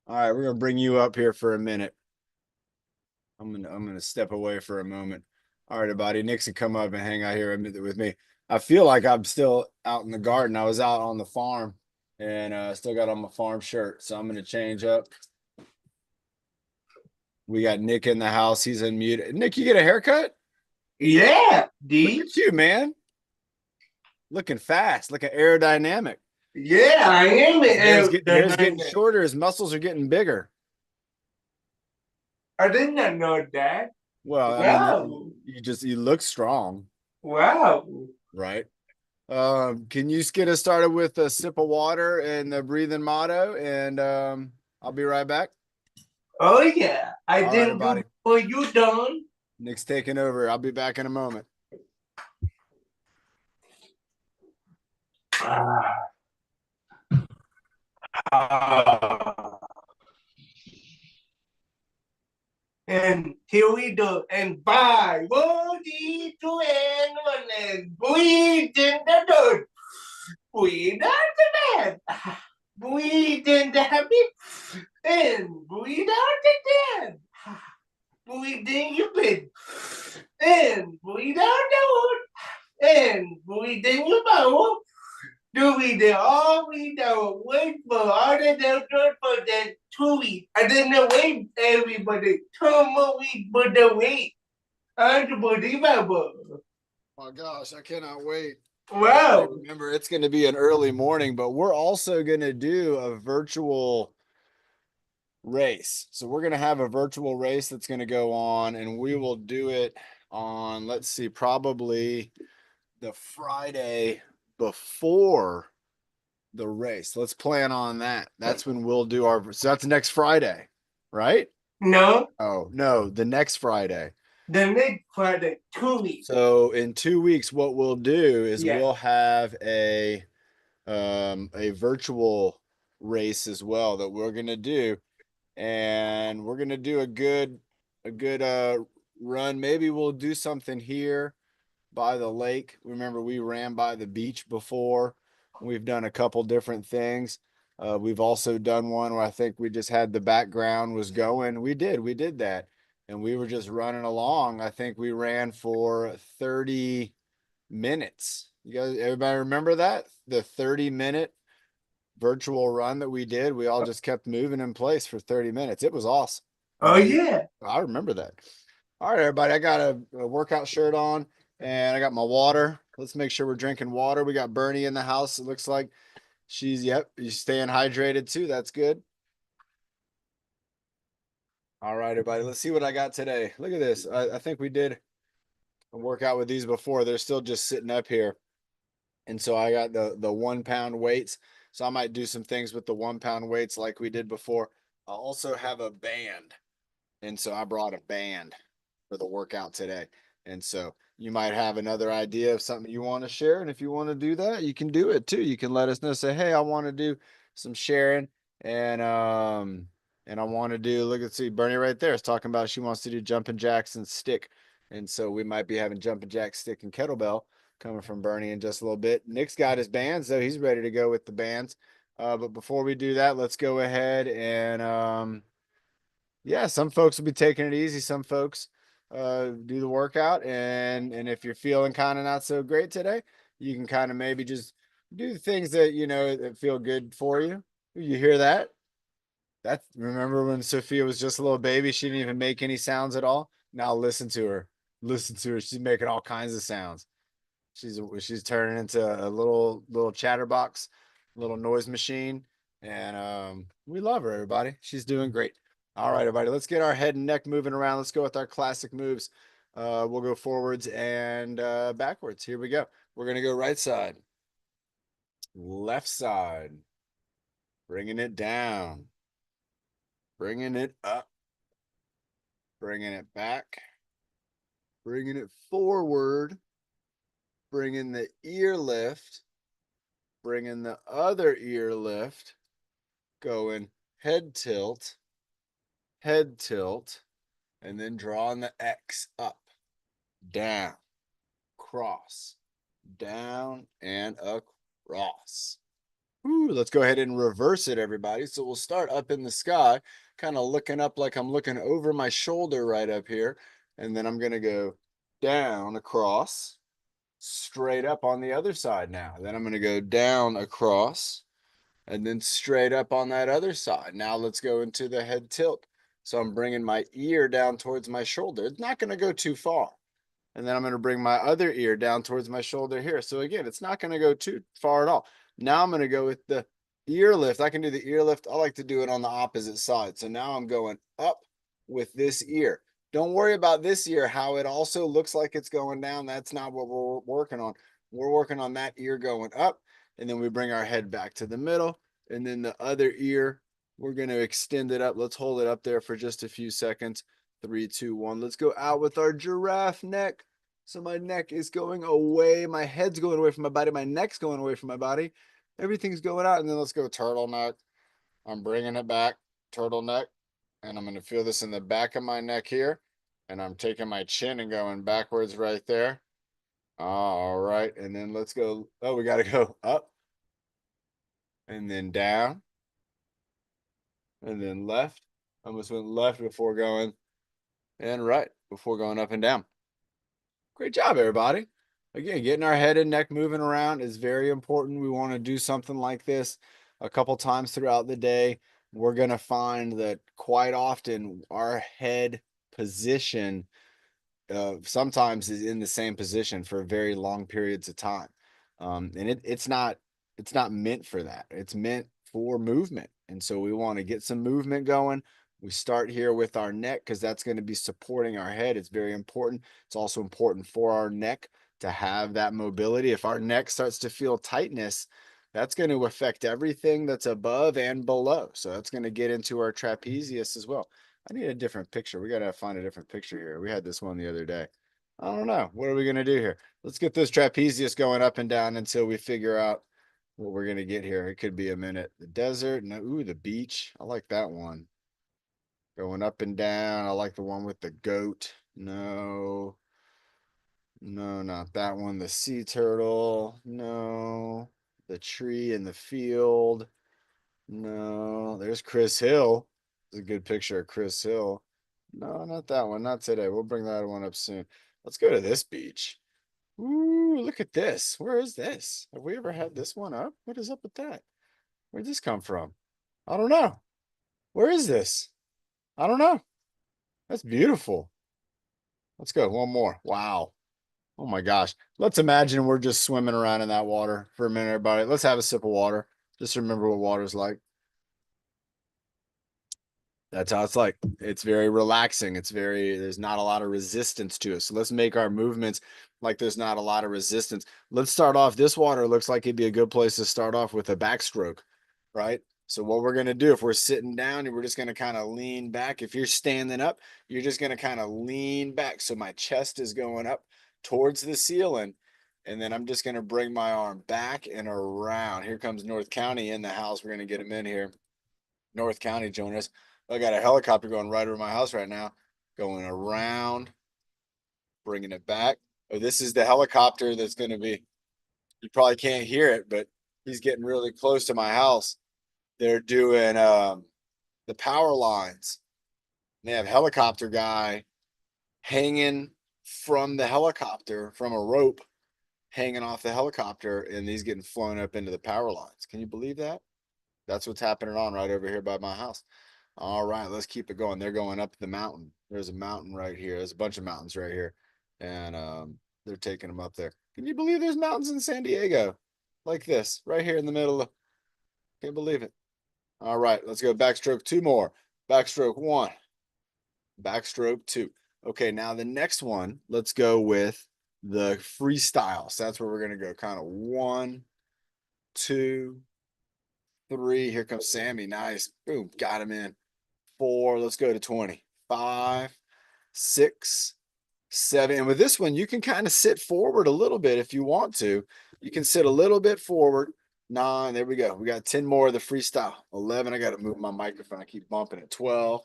All right, we're gonna bring you up here for a minute. I'm gonna step away for a moment. All right, everybody. Nixon, come up and hang out here with me. I feel like I'm still out in the garden. I was out on the farm and still got on my farm shirt. So I'm gonna change up. We got Nick in the house. He's unmuted. Nick, you get a haircut? Yeah, Look D. at you, man. Looking fast, looking aerodynamic. Yeah, I am His an hair's getting aerodynamic. shorter, his muscles are getting bigger. I did not know that. Well, I mean, Wow. you look strong, Wow. right? Can you get us started with a sip of water and the breathing motto? And I'll be right back. Oh, yeah. I All right, didn't do everybody. for you, Don. Nick's taking over. I'll be back in a moment. And here we go. And bye. 1, 2, 2, and 1. And breathe in the dirt. Breathe out the bed. Breathe in the happy. And breathe out the dead. Breathe in your bed. And breathe out the wood. And breathe in your mouth. Do we do all we do? Wait for all the good for that 2 weeks. I didn't wait everybody. 2 more weeks for the wait. Unbelievable. My gosh, I cannot wait. Everybody, Wow. remember, it's going to be an early morning, but we're also going to do a virtual race. So we're going to have a virtual race that's going to go on, and we will do it on, let's see, probably the Friday before the race. Let's plan on that. That's when we'll do so that's next Friday, right? No, Oh, no, the next Friday. the next Friday, 2 weeks. So in 2 weeks, what we'll do is Yeah. we'll have a virtual race as well that we're gonna do, and we're gonna do a good run. Maybe we'll do something here by the lake. Remember, we ran by the beach before. We've done a couple different things. We've also done one where I think we just had the background was going. We did that. And we were just running along. I think we ran for 30 minutes. You guys, everybody remember that? The 30-minute virtual run that we did. We all just kept moving in place for 30 minutes. It was awesome. Oh, yeah. I remember that. All right, everybody. I got a workout shirt on and I got my water. Let's make sure we're drinking water. We got Bernie in the house. It looks like yep, she's staying hydrated too. That's good. All right, everybody. Let's see what I got today. Look at this. I think we did a workout with these before. They're still just sitting up here. And so I got the 1 pound weights. So I might do some things with the 1 pound weights like we did before. I also have a band. And so I brought a band for the workout today. And so you might have another idea of something you want to share. And if you want to do that, you can do it too. You can let us know, say, hey, I want to do some sharing. And I want to do, look at see, Bernie right there is talking about she wants to do jumping jacks and stick. And so we might be having jumping jack, stick, and kettlebell coming from Bernie in just a little bit. Nick's got his bands, so he's ready to go with the bands. But before we do that, let's go ahead and yeah, some folks will be taking it easy. Some folks do the workout, and if you're feeling kind of not so great today, you can kind of maybe just do the things that you know that feel good for you. You hear that? That's remember when Sophia was just a little baby, she didn't even make any sounds at all. Now listen to her. Listen to her. She's making all kinds of sounds. She's turning into a little chatterbox, little noise machine, and we love her, everybody. She's doing great. All right, everybody, let's get our head and neck moving around. Let's go with our classic moves. We'll go forwards and backwards. Here we go. We're gonna go right side, left side, bringing it down, bringing it up, bringing it back, bringing it forward, bringing the ear lift, bringing the other ear lift, going head tilt, and then drawing the X up, down, cross, down, and across. Ooh, let's go ahead and reverse it, everybody. So we'll start up in the sky, kind of looking up like I'm looking over my shoulder right up here. And then I'm going to go down across, straight up on the other side now. Then I'm going to go down across and then straight up on that other side. Now let's go into the head tilt. So I'm bringing my ear down towards my shoulder. It's not going to go too far. And then I'm going to bring my other ear down towards my shoulder here. So again, it's not going to go too far at all. Now I'm going to go with the ear lift. I can do the ear lift. I like to do it on the opposite side. So now I'm going up with this ear. Don't worry about this ear, how it also looks like it's going down. That's not what we're working on. We're working on that ear going up. And then we bring our head back to the middle. And then the other ear, we're going to extend it up. Let's hold it up there for just a few seconds. 3, 2, 1. Let's go out with our giraffe neck. So my neck is going away. My head's going away from my body. My neck's going away from my body. Everything's going out. And then let's go turtleneck. I'm bringing it back. Turtleneck. And I'm going to feel this in the back of my neck here. And I'm taking my chin and going backwards right there. All right. And then let's go. Oh, we got to go up and then down and then left. Almost went left before going and right before going up and down. Great job, everybody. Again, getting our head and neck moving around is very important. We want to do something like this a couple times throughout the day. We're going to find that quite often our head position sometimes is in the same position for very long periods of time. And it's not meant for that. It's meant for movement. And so we want to get some movement going. We start here with our neck because that's going to be supporting our head. It's very important. It's also important for our neck to have that mobility. If our neck starts to feel tightness, that's going to affect everything that's above and below. So that's going to get into our trapezius as well. I need a different picture. We got to find a different picture here. We had this one the other day. I don't know. What are we going to do here? Let's get this trapezius going up and down until we figure out what we're going to get here. It could be a minute. The desert. No, ooh, the beach. I like that one. Going up and down. I like the one with the goat. No. No, not that one. The sea turtle. No. The tree in the field. No. There's Chris Hill. It's a good picture of Chris Hill. No, not that one. Not today. We'll bring that one up soon. Let's go to this beach. Ooh, look at this. Where is this? Have we ever had this one up? What is up with that? Where'd this come from? I don't know. Where is this? I don't know. That's beautiful. Let's go. One more. Wow. Oh my gosh. Let's imagine we're just swimming around in that water for a minute, everybody. Let's have a sip of water. Just remember what water's like. That's how it's like. It's very relaxing. There's not a lot of resistance to it. So let's make our movements like there's not a lot of resistance. Let's start off. This water looks like it'd be a good place to start off with a backstroke, right? So what we're going to do if we're sitting down and we're just going to kind of lean back. If you're standing up, you're just going to kind of lean back. So my chest is going up towards the ceiling. And then I'm just going to bring my arm back and around. Here comes North County in the house. We're going to get him in here. North County joining us. I got a helicopter going right over my house right now, going around, bringing it back. Oh, this is the helicopter that's going to be, you probably can't hear it, but he's getting really close to my house. They're doing the power lines. They have helicopter guy hanging from the helicopter from a rope hanging off the helicopter, and he's getting flown up into the power lines. Can you believe that? That's what's happening on right over here by my house. All right, let's keep it going. They're going up the mountain. There's a mountain right here. There's a bunch of mountains right here. And they're taking them up there. Can you believe there's mountains in San Diego? Like this, right here in the middle of, can't believe it. All right, let's go backstroke 2 more. Backstroke 1. Backstroke 2. Okay, now the next one, let's go with the freestyle. So that's where we're gonna go. Kind of 1, 2, 3. Here comes Sammy. Nice. Boom. Got him in. 4. Let's go to 20. 5, 6, 7. And with this one, you can kind of sit forward a little bit if you want to. You can sit a little bit forward. 9. There we go. We got 10 more of the freestyle. 11. I got to move my microphone. I keep bumping it. 12.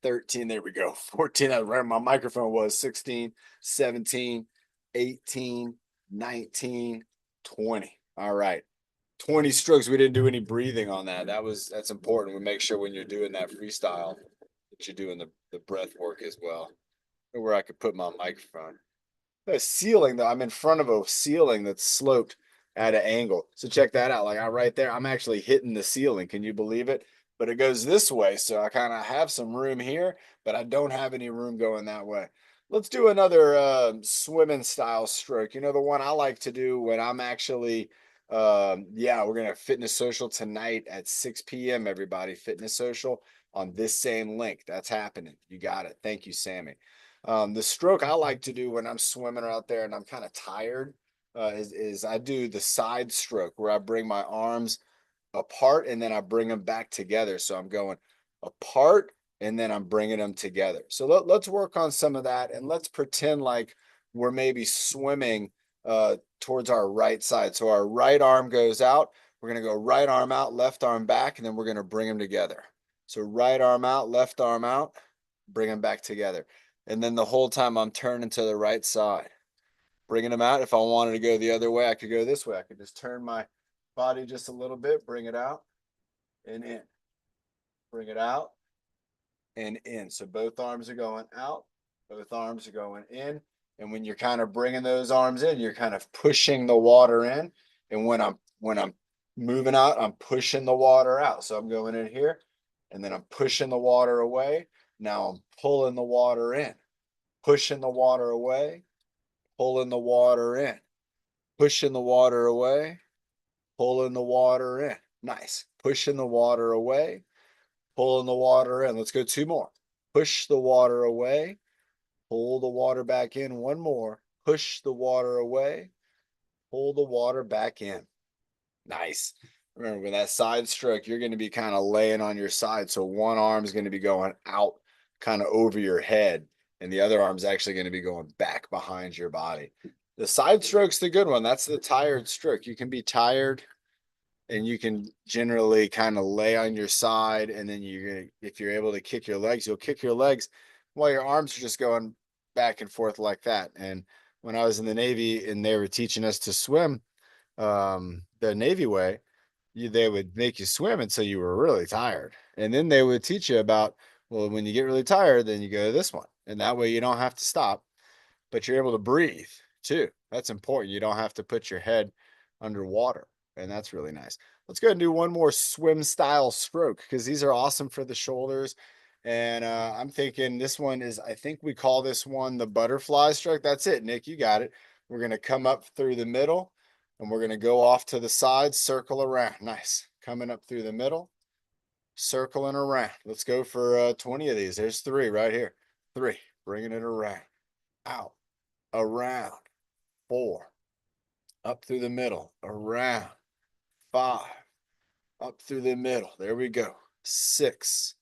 13. There we go. 14. That's where my microphone was. 16. 17. 18. 19. 20. All right. 20 strokes. We didn't do any breathing on that. That's important. We make sure when you're doing that freestyle that you're doing the breath work as well. Where I could put my microphone. A ceiling though, I'm in front of a ceiling that's sloped at an angle. So check that out. Like I right there, I'm actually hitting the ceiling. Can you believe it? But it goes this way. So I kind of have some room here, but I don't have any room going that way. Let's do another swimming style stroke. You know, the one I like to do when I'm actually, yeah, we're going to fitness social tonight at 6 p.m. Everybody, fitness social on this same link. That's happening. You got it. Thank you, Sammy. The stroke I like to do when I'm swimming out there and I'm kind of tired is I do the side stroke where I bring my arms apart and then I bring them back together. So I'm going apart and then I'm bringing them together. So let's work on some of that and let's pretend like we're maybe swimming towards our right side. So our right arm goes out. We're going to go right arm out, left arm back, and then we're going to bring them together. So right arm out, left arm out, bring them back together. And then the whole time I'm turning to the right side, bringing them out. If I wanted to go the other way, I could go this way. I could just turn my body just a little bit, bring it out and in, bring it out and in. So both arms are going out, both arms are going in. And when you're kind of bringing those arms in, you're kind of pushing the water in. And when I'm moving out, I'm pushing the water out. So I'm going in here and then I'm pushing the water away. Now I'm pulling the water in, pushing the water away, pulling the water in, pushing the water away, pulling the water in. Nice. Pushing the water away, pulling the water in. Let's go two more. Push the water away, pull the water back in. One more. Push the water away, pull the water back in. Nice. Remember, with that side stroke, you're going to be kind of laying on your side. So one arm is going to be going out kind of over your head, and the other arm's actually going to be going back behind your body. The side stroke's the good one. That's the tired stroke. You can be tired and you can generally kind of lay on your side. And then if you're able to kick your legs, you'll kick your legs while your arms are just going back and forth like that. And when I was in the Navy and they were teaching us to swim, the Navy way, they would make you swim until you were really tired. And then they would teach you about, well, when you get really tired, then you go to this one. And that way you don't have to stop, but you're able to breathe too. That's important. You don't have to put your head underwater. And that's really nice. Let's go ahead and do one more swim style stroke because these are awesome for the shoulders. And I'm thinking this one is, I think we call this one the butterfly stroke. That's it, Nick. You got it. We're going to come up through the middle and we're going to go off to the side, circle around. Nice. Coming up through the middle, circling around. Let's go for 20 of these. There's three right here. Three. Bringing it around. Out. Around. Four. Up through the middle. Around. Five. Up through the middle. There we go. Six.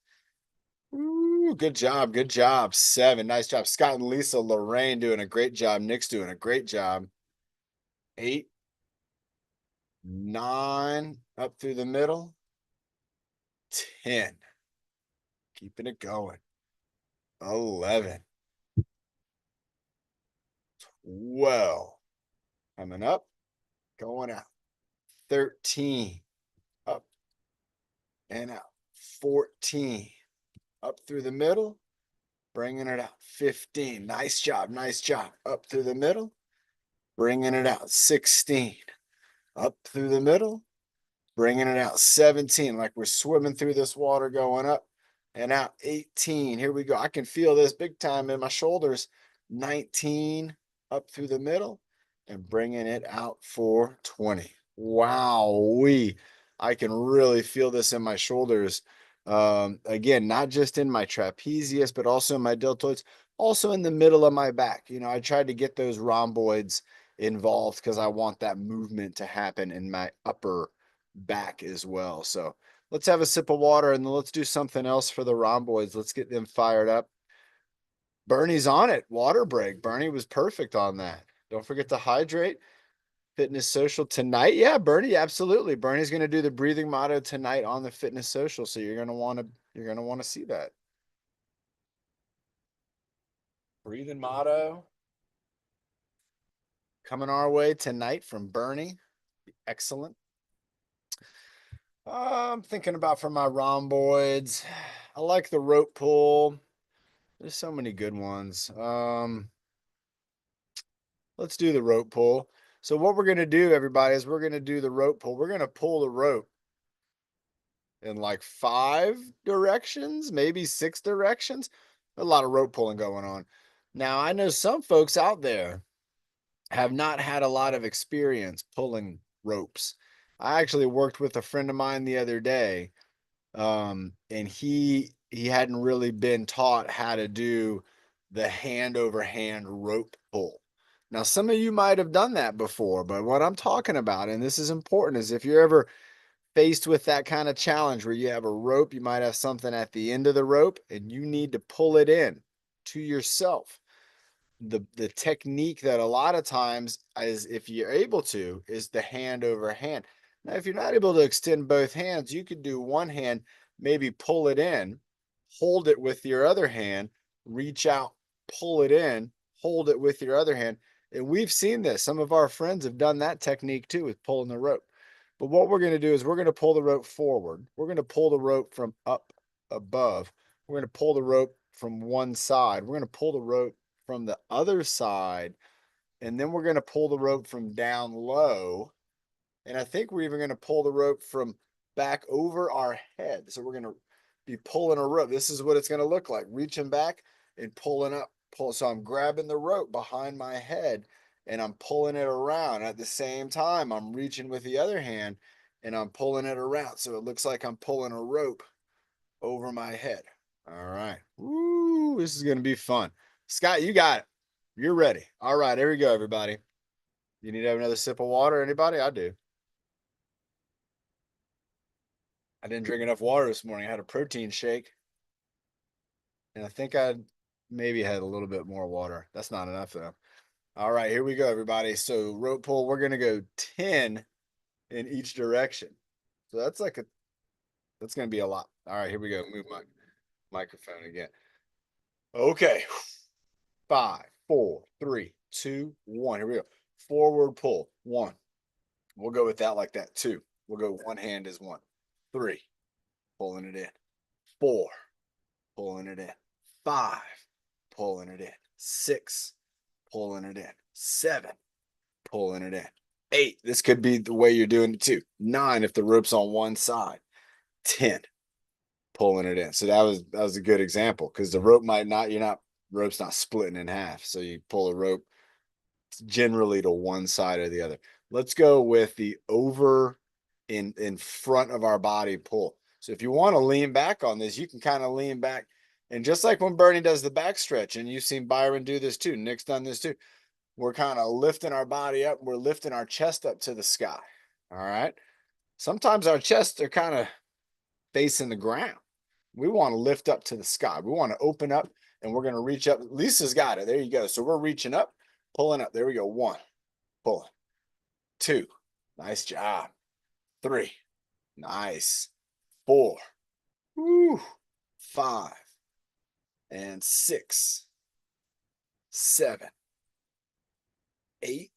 Ooh, good job. Good job. Seven. Nice job. Scott and Lisa, Lorraine doing a great job. Nick's doing a great job. Eight. Nine. Up through the middle. 10. Keeping it going. 11. 12. Coming up. Going out. 13. Up and out. 14. Up through the middle. Bringing it out. 15. Nice job. Nice job. Up through the middle. Bringing it out. 16. Up through the middle. Bringing it out. 17. Like we're swimming through this water going up and out. 18. Here we go. I can feel this big time in my shoulders. 19. Up through the middle and bringing it out for 20. Wow. I can really feel this in my shoulders. Again, not just in my trapezius, but also in my deltoids, also in the middle of my back. You know, I tried to get those rhomboids involved because I want that movement to happen in my upper back as well. So let's have a sip of water and then let's do something else for the rhomboids. Let's get them fired up. Bernie's on it. Water break. Bernie was perfect on that. Don't forget to hydrate. Fitness social tonight. Yeah, Bernie, absolutely. Bernie's going to do the breathing motto tonight on the fitness social. So you're going to want to see that. Breathing motto coming our way tonight from Bernie. Excellent. I'm thinking about for my rhomboids. I like the rope pull. There's so many good ones. Let's do the rope pull. So what we're gonna do, everybody, is we're gonna do the rope pull. We're gonna pull the rope in like 5 directions, maybe 6 directions. A lot of rope pulling going on. Now I know some folks out there have not had a lot of experience pulling ropes. I actually worked with a friend of mine the other day, and he hadn't really been taught how to do the hand over hand rope pull. Now, some of you might have done that before, but what I'm talking about, and this is important, is if you're ever faced with that kind of challenge where you have a rope, you might have something at the end of the rope, and you need to pull it in to yourself. The technique that a lot of times is, if you're able to, is the hand over hand. Now if you're not able to extend both hands, you could do one hand, maybe pull it in, hold it with your other hand, reach out, pull it in, hold it with your other hand. And we've seen this, some of our friends have done that technique too, with pulling the rope. But what we're going to do is we're going to pull the rope forward, we're going to pull the rope from up above, we're going to pull the rope from one side, we're going to pull the rope from the other side, and then we're going to pull the rope from down low. And I think we're even going to pull the rope from back over our head. So we're going to be pulling a rope. This is what it's going to look like, reaching back and pulling up. So I'm grabbing the rope behind my head and I'm pulling it around. At the same time, I'm reaching with the other hand and I'm pulling it around. So it looks like I'm pulling a rope over my head. All right. Woo, this is going to be fun. Scott, you got it. You're ready. All right, here we go, everybody. You need to have another sip of water? Anybody? I do. I didn't drink enough water this morning. I had a protein shake, and I think I maybe had a little bit more water. That's not enough, though. All right, here we go, everybody. So, rope pull, we're going to go 10 in each direction. So, that's going to be a lot. All right, here we go. Move my microphone again. Okay. 5, 4, 3, 2, 1. Here we go. Forward pull. 1. We'll go with that like that. 2. We'll go one hand is 1. 3. Pulling it in. 4. Pulling it in. 5. Pulling it in. 6. Pulling it in. 7. Pulling it in. 8. This could be the way you're doing it too. 9 if the rope's on one side. 10. Pulling it in. So that was a good example, because the rope might not, rope's not splitting in half. So you pull a rope generally to one side or the other. Let's go with the over in front of our body pull. So if you want to lean back on this, you can kind of lean back. And just like when Bernie does the back stretch, and you've seen Byron do this too, Nick's done this too, we're kind of lifting our body up. We're lifting our chest up to the sky. All right. Sometimes our chests are kind of facing the ground. We want to lift up to the sky. We want to open up, and we're going to reach up. Lisa's got it. There you go. So we're reaching up, pulling up. There we go. 1, pulling. 2, nice job. 3, nice. 4, woo, 5, and 6, 7, 8,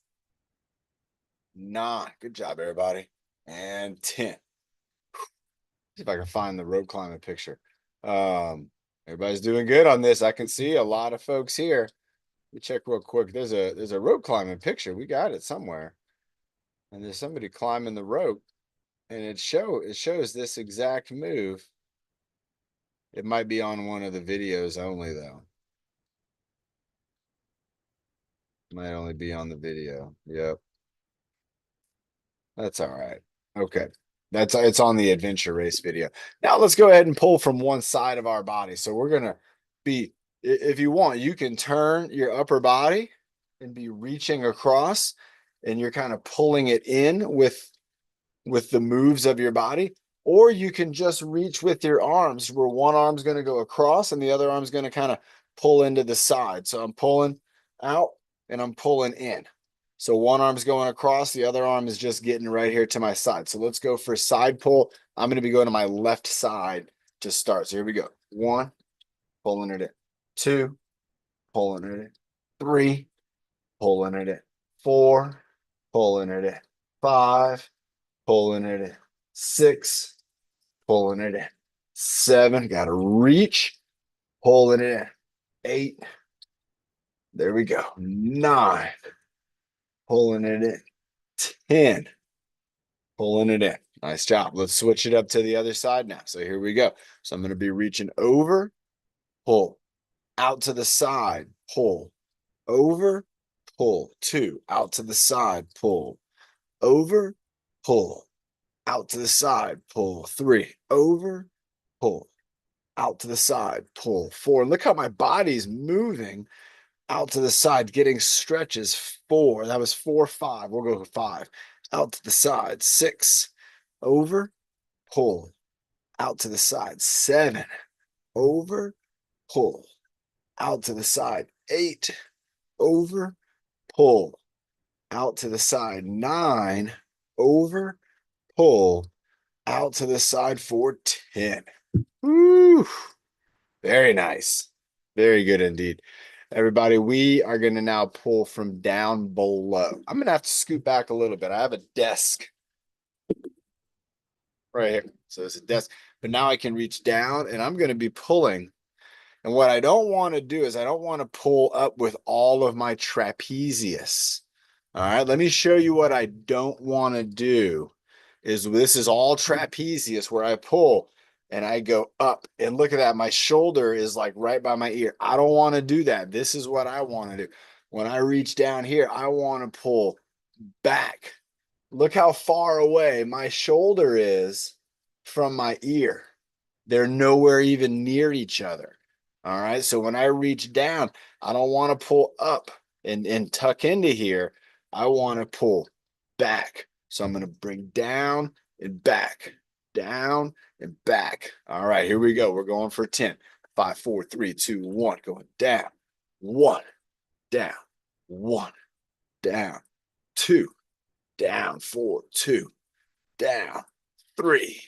9. Good job, everybody. And 10. See if I can find the rope climbing picture. Everybody's doing good on this. I can see a lot of folks here. Let me check real quick. There's a rope climbing picture. We got it somewhere. And there's somebody climbing the rope, and it shows this exact move. It might be on one of the videos only, though. Might only be on the video. Yep. That's all right. Okay. It's on the adventure race video. Now let's go ahead and pull from one side of our body. So we're gonna be, if you want, you can turn your upper body and be reaching across, and you're kind of pulling it in with the moves of your body, or you can just reach with your arms, where one arm's going to go across and the other arm's going to kind of pull into the side. So I'm pulling out and I'm pulling in. So one arm's going across, the other arm is just getting right here to my side. So let's go for side pull. I'm going to be going to my left side to start. So here we go. 1, pulling it in. 2, pulling it in. 3, pulling it in. 4, pulling it in. 5, pulling it in. 6, pulling it in. 7, got to reach, pulling it in. 8, there we go. 9, pulling it in. 10, pulling it in. Nice job. Let's switch it up to the other side now. So here we go. So I'm going to be reaching over, pull, out to the side, pull, over, pull. 2, out to the side, pull, over, pull, out to the side, pull. 3, over, pull, out to the side, pull. 4. Look how my body's moving out to the side, getting stretches. 4. That was 4, 5. We'll go 5. Out to the side. 6. Over, pull, out to the side. 7. Over, pull, out to the side. 8. Over, pull, out to the side. 9. Over, pull, out to the side for 10. Woo! Very nice. Very good indeed. Everybody, we are going to now pull from down below. I'm going to have to scoot back a little bit. I have a desk right here. So it's a desk, but now I can reach down and I'm going to be pulling. And what I don't want to do is I don't want to pull up with all of my trapezius. All right, let me show you what I don't want to do. This is all trapezius where I pull and I go up, and look at that. My shoulder is like right by my ear. I don't want to do that. This is what I want to do. When I reach down here, I want to pull back. Look how far away my shoulder is from my ear. They're nowhere even near each other. All right. So when I reach down, I don't want to pull up and tuck into here. I want to pull back. So I'm going to bring down and back, down and back. All right. Here we go. We're going for 10. 5, 4, 3, 2, 1. Going down. 1, down, 1, down, 2, down, 4, 2, down, 3,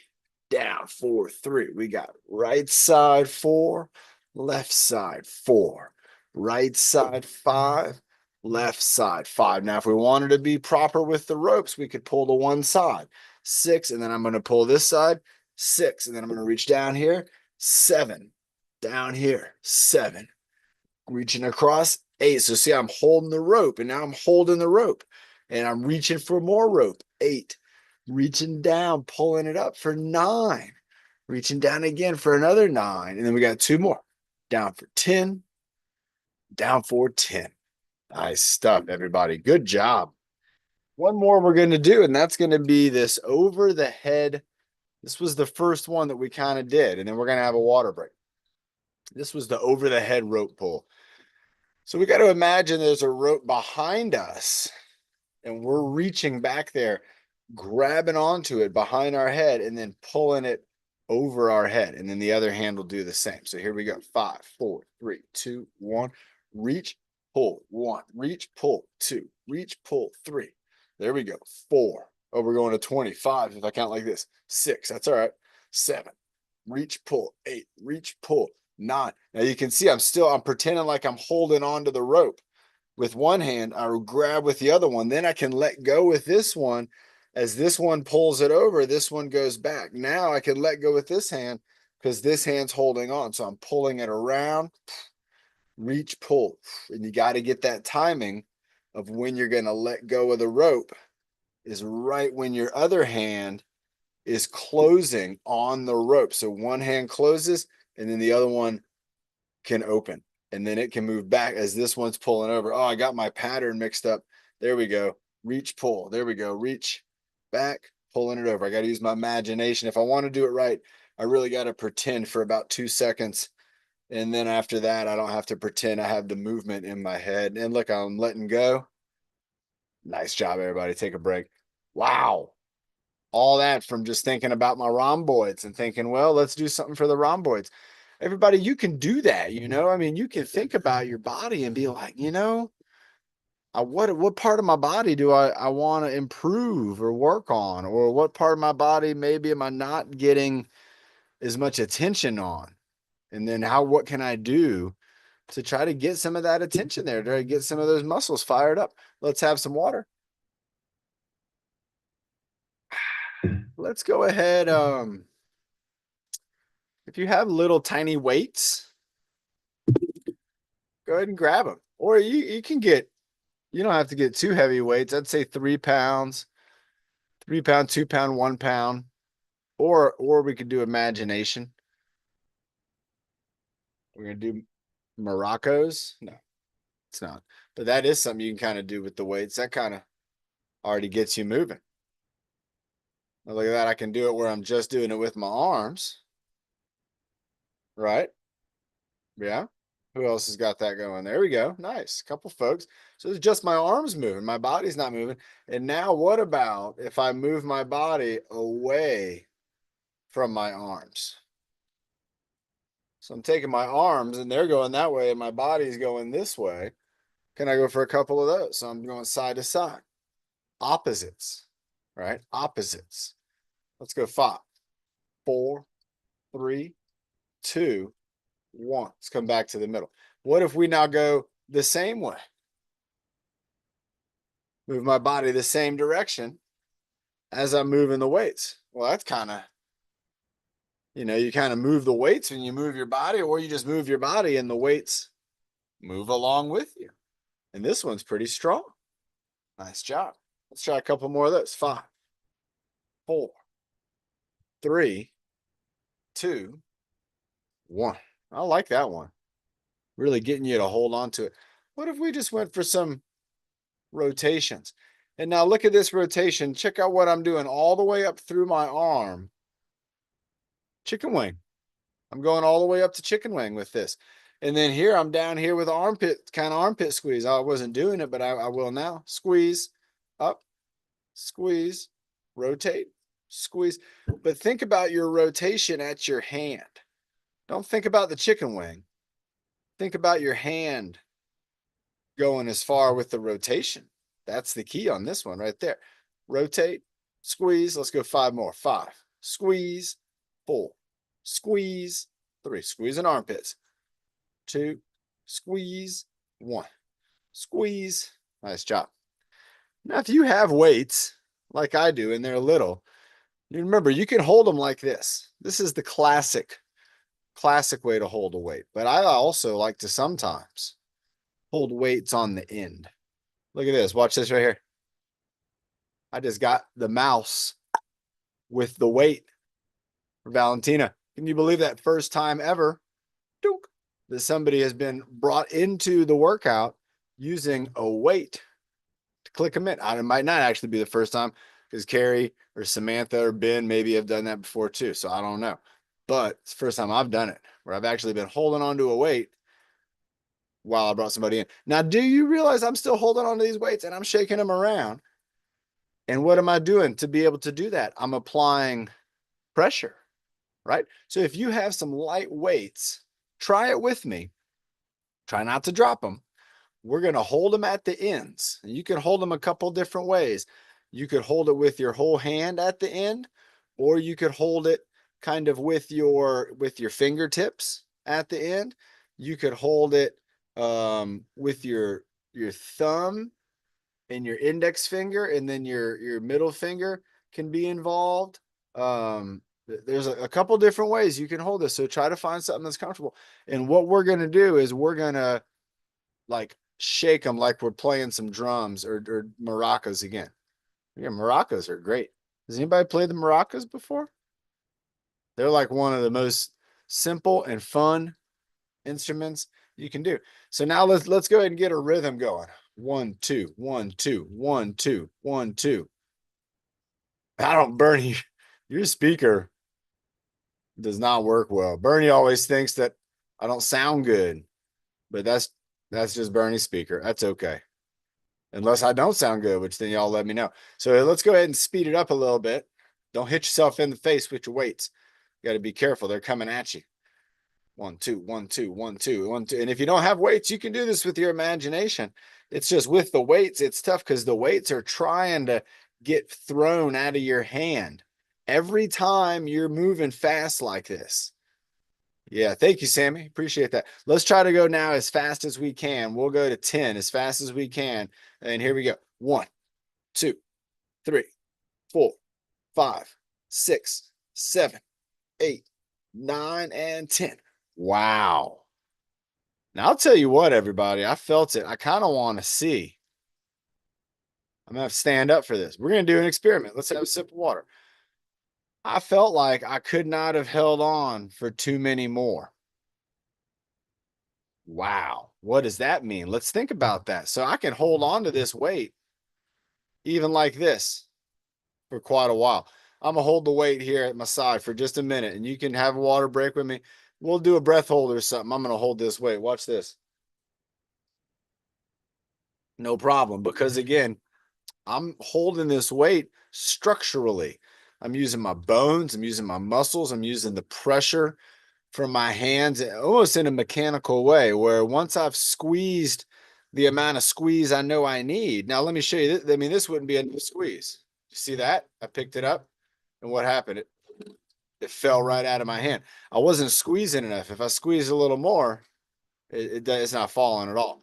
down, 4, 3. We got right side 4, left side 4, right side 5, left side 5. Now, if we wanted to be proper with the ropes, we could pull to one side. 6, and then I'm going to pull this side. 6, and then I'm going to reach down here. 7, down here. 7, reaching across. 8. So see, I'm holding the rope, and now I'm holding the rope, and I'm reaching for more rope. 8, reaching down, pulling it up for 9, reaching down again for another 9, and then we got 2 more. Down for 10, down for 10. Nice stuff, everybody. Good job. One more we're going to do, and that's going to be this over the head. This was the first one that we kind of did, and then we're going to have a water break. This was the over the head rope pull. So we got to imagine there's a rope behind us and we're reaching back there, grabbing onto it behind our head and then pulling it over our head. And then the other hand will do the same. So here we go. 5, 4, 3, 2, 1. Reach, pull. 1. Reach, pull. 2. Reach, pull. 3. There we go. 4. Oh, we're going to 25 if I count like this. 6. That's all right. 7. Reach, pull. 8. Reach, pull. 9. Now you can see I'm pretending like I'm holding on to the rope with one hand. I will grab with the other one. Then I can let go with this one. As this one pulls it over, this one goes back. Now I can let go with this hand because this hand's holding on. So I'm pulling it around, reach, pull. And you got to get that timing of when you're going to let go of the rope is right when your other hand is closing on the rope. So one hand closes and then the other one can open. And then it can move back as this one's pulling over. Oh, I got my pattern mixed up. There we go. Reach, pull. There we go. Reach, back, pulling it over. I got to use my imagination. If I want to do it right, I really got to pretend for about 2 seconds. And then after that, I don't have to pretend. I have the movement in my head. And look, I'm letting go. Nice job, everybody. Take a break. Wow. All that from just thinking about my rhomboids and thinking, well, let's do something for the rhomboids. Everybody, you can do that, you know? I mean, you can think about your body and be like, you know, what part of my body do I want to improve or work on? Or what part of my body maybe am I not getting as much attention on? And then what can I do to try to get some of that attention there, to get some of those muscles fired up? Let's have some water. Let's go ahead. If you have little tiny weights, go ahead and grab them. Or you can get, you don't have to get too heavy weights. I'd say 3 pounds, 3 pound, 2 pound, 1 pound. Or we could do imagination. We're gonna do Morocco's. No, it's not. But that is something you can kind of do with the weights. That kind of already gets you moving. Now look at that. I can do it where I'm just doing it with my arms. Right? Yeah. Who else has got that going? There we go. Nice. Couple folks. So it's just my arms moving. My body's not moving. And now what about if I move my body away from my arms? So I'm taking my arms and they're going that way and my body's going this way. Can I go for a couple of those? So I'm going side to side. Opposites, right? Opposites. Let's go 5, 4, 3, 2, 1. Let's come back to the middle. What if we now go the same way? Move my body the same direction as I'm moving the weights. Well, that's kind of, you kind of move the weights when you move your body, or you just move your body and the weights move along with you. And this one's pretty strong. Nice job. Let's try a couple more of those. 5, 4, 3, 2, 1. I like that one. Really getting you to hold on to it. What if we just went for some rotations? And now look at this rotation. Check out what I'm doing all the way up through my arm. Chicken wing. I'm going all the way up to chicken wing with this. And then here I'm down here with armpit squeeze. I wasn't doing it, but I will now. Squeeze, up, squeeze, rotate, squeeze. But think about your rotation at your hand. Don't think about the chicken wing. Think about your hand going as far with the rotation. That's the key on this one right there. Rotate, squeeze. Let's go 5 more. 5, squeeze, 4, squeeze, 3, squeezing armpits, 2, squeeze, 1, squeeze. Nice job. Now, if you have weights like I do and they're little, you remember you can hold them like this. This is the classic way to hold a weight. But I also like to sometimes hold weights on the end. Look at this. Watch this right here. I just got the mouse with the weight for Valentina. Can you believe that first time ever that somebody has been brought into the workout using a weight to click them in? It might not actually be the first time because Carrie or Samantha or Ben maybe have done that before too. So I don't know. But it's the first time I've done it where I've actually been holding on to a weight while I brought somebody in. Now, do you realize I'm still holding on to these weights and I'm shaking them around? And what am I doing to be able to do that? I'm applying pressure, right? So if you have some light weights, try it with me. Try not to drop them. We're going to hold them at the ends. You can hold them a couple different ways. You could hold it with your whole hand at the end, or you could hold it kind of with your fingertips at the end. You could hold it with your thumb and your index finger, and then your middle finger can be involved. There's a couple different ways you can hold this. So try to find something that's comfortable. And what we're going to do is we're going to like shake them like we're playing some drums or maracas again. Yeah, maracas are great. Has anybody played the maracas before? They're like one of the most simple and fun instruments you can do. So now let's go ahead and get a rhythm going. 1, 2, 1, 2, 1, 2, 1, 2. I don't, Bernie, your speaker does not work well. Bernie always thinks that I don't sound good, but that's just Bernie's speaker. That's okay. Unless I don't sound good, which then y'all let me know. So let's go ahead and speed it up a little bit. Don't hit yourself in the face with your weights. You got to be careful. They're coming at you. 1, 2, 1, 2, 1, 2, 1, 2. And if you don't have weights, you can do this with your imagination. It's just with the weights, it's tough because the weights are trying to get thrown out of your hand every time you're moving fast like this. Yeah, thank you, Sammy. Appreciate that. Let's try to go now as fast as we can. We'll go to 10 as fast as we can. And here we go. 1, 2, 3, 4, 5, 6, 7, 8, 9 and 10. Wow. Now I'll tell you what, everybody, I felt it. I kind of want to see. I'm gonna have to stand up for this. We're gonna do an experiment. Let's have a sip of water. I felt like I could not have held on for too many more. Wow. What does that mean? Let's think about that. So I can hold on to this weight even like this for quite a while. I'm gonna hold the weight here at my side for just a minute, and you can have a water break with me. We'll do a breath hold or something. I'm gonna hold this weight. Watch this. No problem. Because again, I'm holding this weight structurally. I'm using my bones, I'm using my muscles, I'm using the pressure from my hands almost in a mechanical way, where once I've squeezed the amount of squeeze I know I need. Now, let me show you. I mean, this wouldn't be a squeeze. You see that? I picked it up, and what happened? It fell right out of my hand. I wasn't squeezing enough. If I squeeze a little more, it's not falling at all.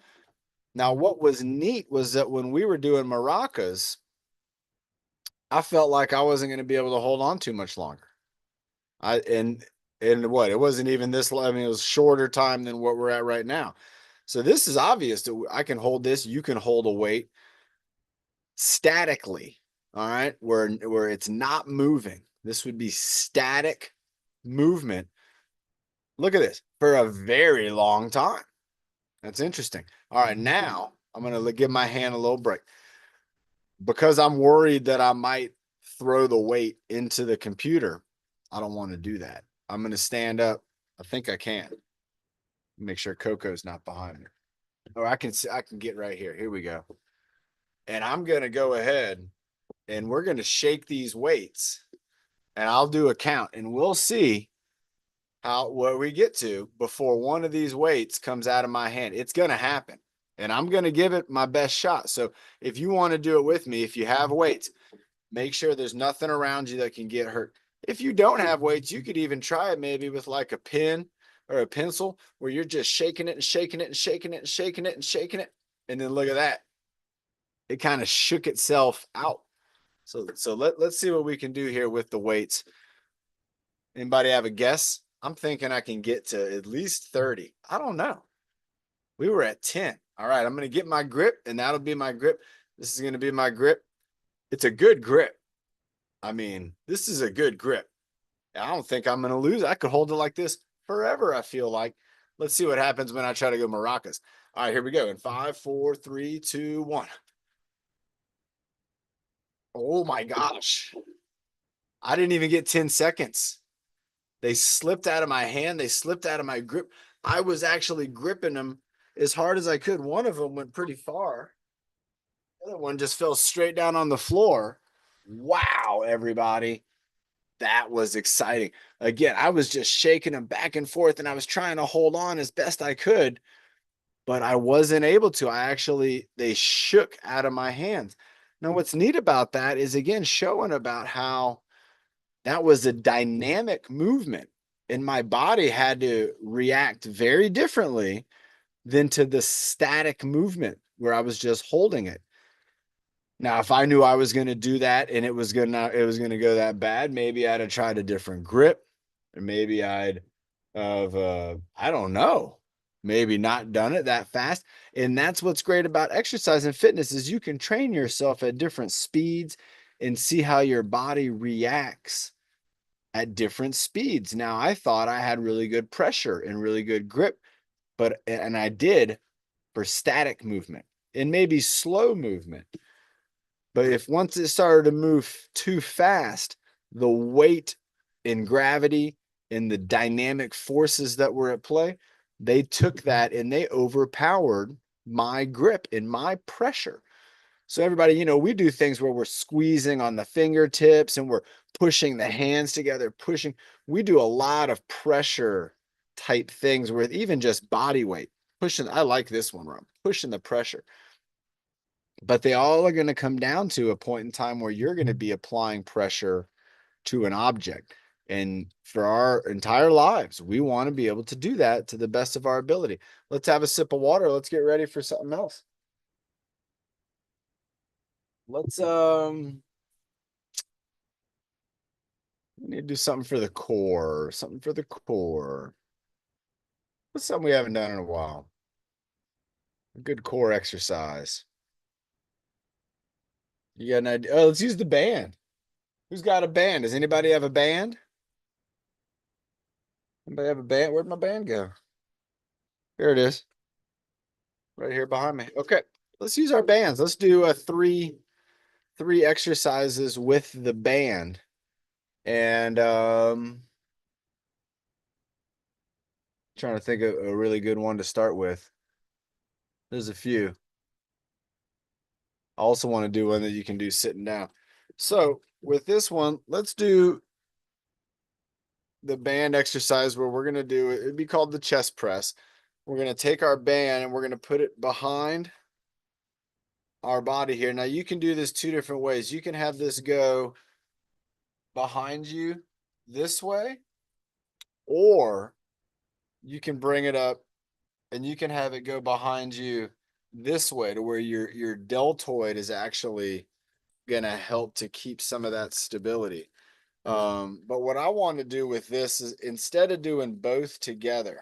Now, what was neat was that when we were doing maracas, I felt like I wasn't going to be able to hold on too much longer. I and what it wasn't even this. I mean, it was shorter time than what we're at right now. So this is obvious that I can hold this. You can hold a weight statically. All right, where it's not moving. This would be static movement. Look at this for a very long time. That's interesting. All right, now I'm going to give my hand a little break because I'm worried that I might throw the weight into the computer. I don't want to do that. I'm going to stand up. I think I can. Make sure Coco's not behind me. Or I can get right here. Here we go. And I'm going to go ahead and we're going to shake these weights and I'll do a count and we'll see how what we get to before one of these weights comes out of my hand. It's going to happen. And I'm going to give it my best shot. So if you want to do it with me, if you have weights, make sure there's nothing around you that can get hurt. If you don't have weights, you could even try it maybe with like a pen or a pencil where you're just shaking it and shaking it and shaking it and shaking it and shaking it. And then look at that. It kind of shook itself out. So let's see what we can do here with the weights. Anybody have a guess? I'm thinking I can get to at least 30. I don't know. We were at 10. All right, I'm going to get my grip, and that'll be my grip. This is going to be my grip. It's a good grip. I mean, this is a good grip. I don't think I'm going to lose. I could hold it like this forever, I feel like. Let's see what happens when I try to go maracas. All right, here we go. In 5, 4, 3, 2, 1. Oh my gosh. I didn't even get 10 seconds. They slipped out of my hand. They slipped out of my grip. I was actually gripping them as hard as I could. One of them went pretty far. The other one just fell straight down on the floor. Wow, everybody. That was exciting. Again, I was just shaking them back and forth and I was trying to hold on as best I could, but I wasn't able to. They shook out of my hands. Now, what's neat about that is again showing about how that was a dynamic movement and my body had to react very differently than to the static movement where I was just holding it. Now, if I knew I was going to do that and it was going to go that bad, maybe I'd have tried a different grip, or maybe I'd have I don't know, maybe not done it that fast. And that's what's great about exercise and fitness is you can train yourself at different speeds and see how your body reacts at different speeds. Now, I thought I had really good pressure and really good grip, and I did for static movement and maybe slow movement. But if once it started to move too fast, the weight and gravity and the dynamic forces that were at play, they took that and they overpowered my grip and my pressure. So everybody, we do things where we're squeezing on the fingertips and we're pushing the hands together, pushing. We do a lot of pressure type things with even just body weight, pushing. I like this one where I'm pushing the pressure. But they all are going to come down to a point in time where you're going to be applying pressure to an object. And for our entire lives, we want to be able to do that to the best of our ability. Let's have a sip of water. Let's get ready for something else. Let's We need to do something for the core. Something for the core. What's something we haven't done in a while? A good core exercise. You got an idea? Oh, let's use the band. Who's got a band? Does anybody have a band? Anybody have a band? Where'd my band go? Here it is. Right here behind me. Okay. Let's use our bands. Let's do a three exercises with the band. And trying to think of a really good one to start with. There's a few. I also want to do one that you can do sitting down. So with this one, let's do the band exercise where we're going to do it'd be called the chest press. We're going to take our band and we're going to put it behind our body here. Now you can do this two different ways. You can have this go behind you this way, or you can bring it up and you can have it go behind you this way to where your deltoid is actually going to help to keep some of that stability. But what I want to do with this is instead of doing both together,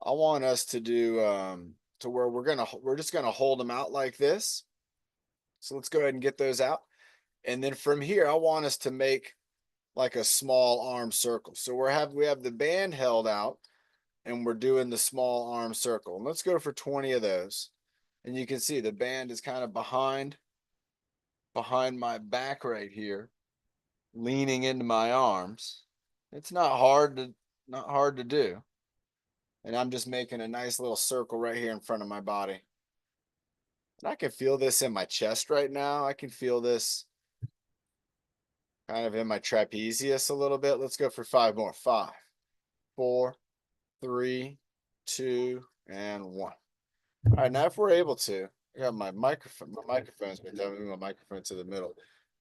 I want us to do to where we're just gonna hold them out like this. So let's go ahead and get those out. And then from here, I want us to make like a small arm circle. So we have the band held out and we're doing the small arm circle. And let's go for 20 of those. And you can see the band is kind of behind my back right here, leaning into my arms. It's not hard to do. And I'm just making a nice little circle right here in front of my body. And I can feel this in my chest right now. I can feel this kind of in my trapezius a little bit. Let's go for 5 more. 5, 4, 3, 2, and 1. All right, now if we're able to, I got my microphone. My microphone's been telling me my microphone to the middle.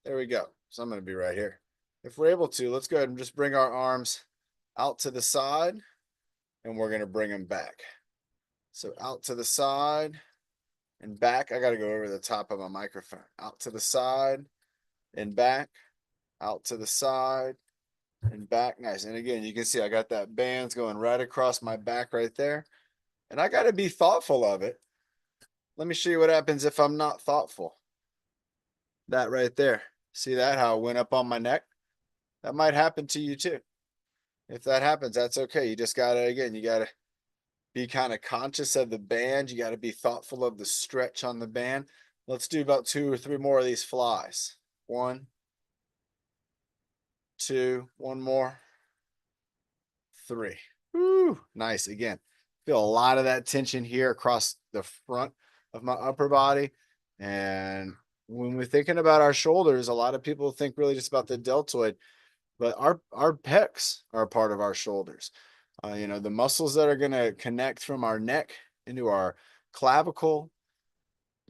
There we go. So I'm going to be right here. If we're able to, let's go ahead and just bring our arms out to the side and we're going to bring them back. So out to the side and back. I got to go over the top of my microphone. Out to the side and back, out to the side and back. Nice. And again, you can see I got that bands going right across my back right there. And I got to be thoughtful of it. Let me show you what happens if I'm not thoughtful. That right there. See that? How it went up on my neck? That might happen to you too. If that happens, that's okay. You just got to, again, you got to be kind of conscious of the band. You got to be thoughtful of the stretch on the band. Let's do about 2 or 3 more of these flies. 1, 2, one more, 3. Woo, nice. Again, feel a lot of that tension here across the front of my upper body. And when we're thinking about our shoulders, a lot of people think really just about the deltoid, but our pecs are a part of our shoulders. The muscles that are going to connect from our neck into our clavicle,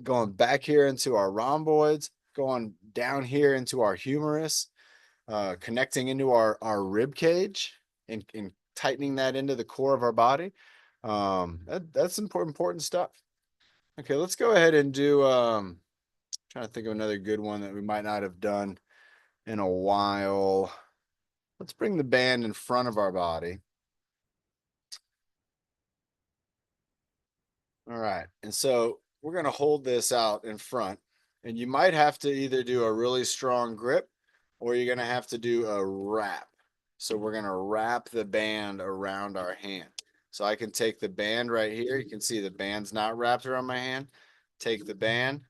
going back here into our rhomboids, going down here into our humerus, connecting into our rib cage and tightening that into the core of our body. That's important stuff. Okay, let's go ahead and do trying to think of another good one that we might not have done in a while. Let's bring the band in front of our body. All right. And so we're going to hold this out in front, and you might have to either do a really strong grip or you're going to have to do a wrap. So we're going to wrap the band around our hand. So I can take the band right here. You can see the band's not wrapped around my hand. Take the band,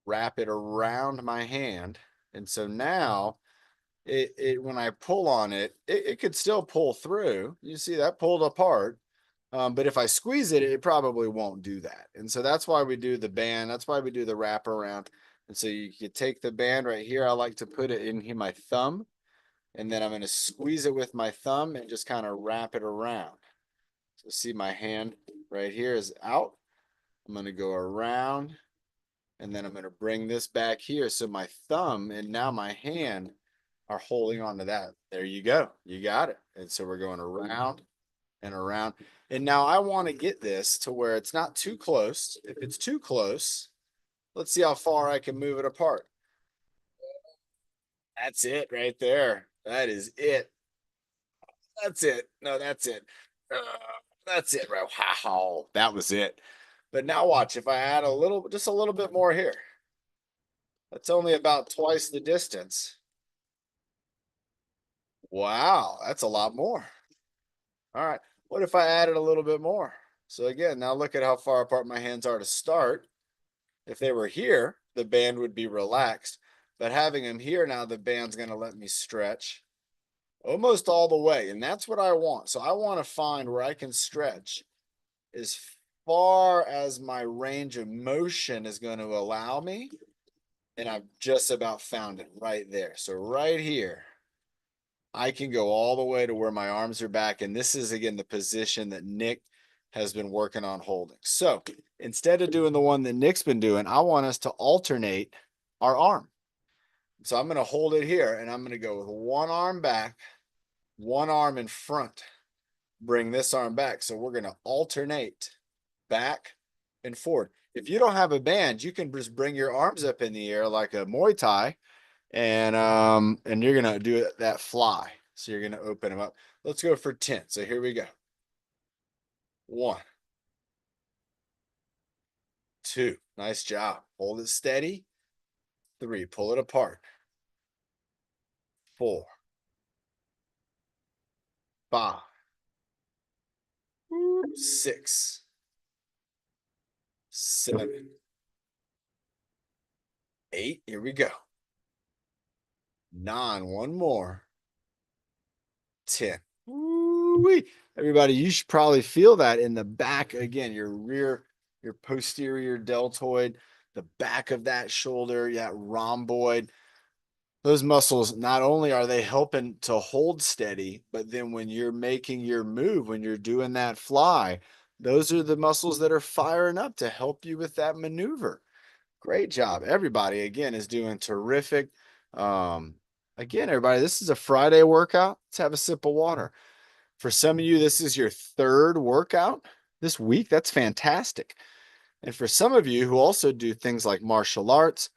wrap it around my hand. And so now when I pull on it, it could still pull through. You see that pulled apart. But if I squeeze it, it probably won't do that. And so that's why we do the band. That's why we do the wrap around. And so you could take the band right here. I like to put it in here, my thumb, and then I'm going to squeeze it with my thumb and just kind of wrap it around. So see my hand right here is out. I'm going to go around and then I'm going to bring this back here. So my thumb and now my hand are holding on to that. There you go. You got it. And so we're going around and around. And now I want to get this to where it's not too close. If it's too close, let's see how far I can move it apart. That's it right there. That is it. That's it. No, that's it. That's it. Right. Wow. That was it. But now watch if I add a little, just a little bit more here. That's only about twice the distance. Wow. That's a lot more. All right. What if I added a little bit more? So again, now look at how far apart my hands are to start. If they were here, the band would be relaxed. But having them here now, the band's going to let me stretch almost all the way. And that's what I want. So I want to find where I can stretch as far as my range of motion is going to allow me. And I've just about found it right there. So right here, I can go all the way to where my arms are back. And this is, again, the position that Nick has been working on holding. So instead of doing the one that Nick's been doing, I want us to alternate our arm. So I'm going to hold it here and I'm going to go with one arm back, one arm in front, bring this arm back. So we're going to alternate back and forward. If you don't have a band, you can just bring your arms up in the air like a Muay Thai, and you're gonna do that fly. So you're gonna open them up. Let's go for 10. So here we go. 1, 2. Nice job. Hold it steady. 3. Pull it apart. 4, 5, 6, 7, 8. Here we go. 9. One more. 10. Woo-wee. Everybody, you should probably feel that in the back again, your posterior deltoid, the back of that shoulder, that rhomboid. Those muscles, not only are they helping to hold steady, but then when you're making your move, when you're doing that fly, those are the muscles that are firing up to help you with that maneuver. Great job. Everybody, again, is doing terrific. Um, Again, everybody, this is a Friday workout. Let's have a sip of water. For some of you, this is your third workout this week. That's fantastic. And for some of you who also do things like martial arts